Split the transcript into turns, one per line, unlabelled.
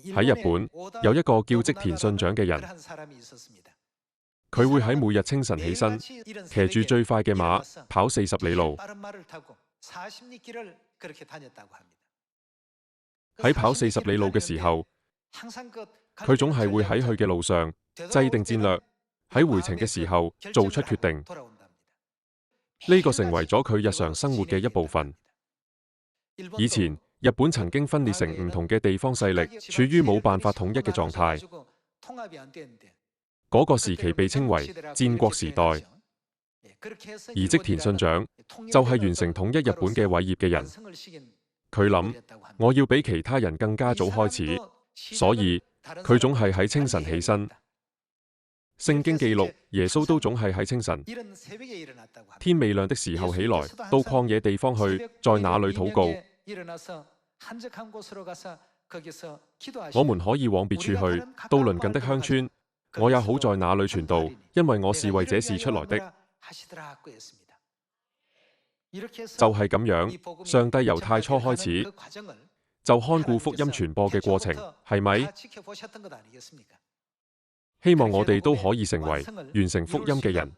喺日本，有一個叫織田信長嘅人，佢會喺每日清晨起身，騎住最快嘅馬跑40里路。喺跑40里路嘅時候，佢總係會喺去嘅路上制定戰略，喺回程嘅時候做出決定。呢個成為咗佢日常生活嘅一部分。以前，日本曾經分裂成唔同嘅地方勢力，處於冇辦法統一嘅狀態。嗰個時期被稱為戰國時代。而織田信長就係完成統一日本嘅偉業嘅人。佢諗，我要比其他人更加早開始，所以佢總係喺清晨起身。聖經記錄，耶穌都總係喺清晨，天未亮的時候起來，到曠野地方去，在那裏禱告。我們可以往別處去，到鄰近的鄉村，我也好在那裏傳道，因為我是為這事出來的。就係咁樣，上帝由太初開始就看顧福音傳播嘅過程，係咪？希望我哋都可以成為完成福音嘅人。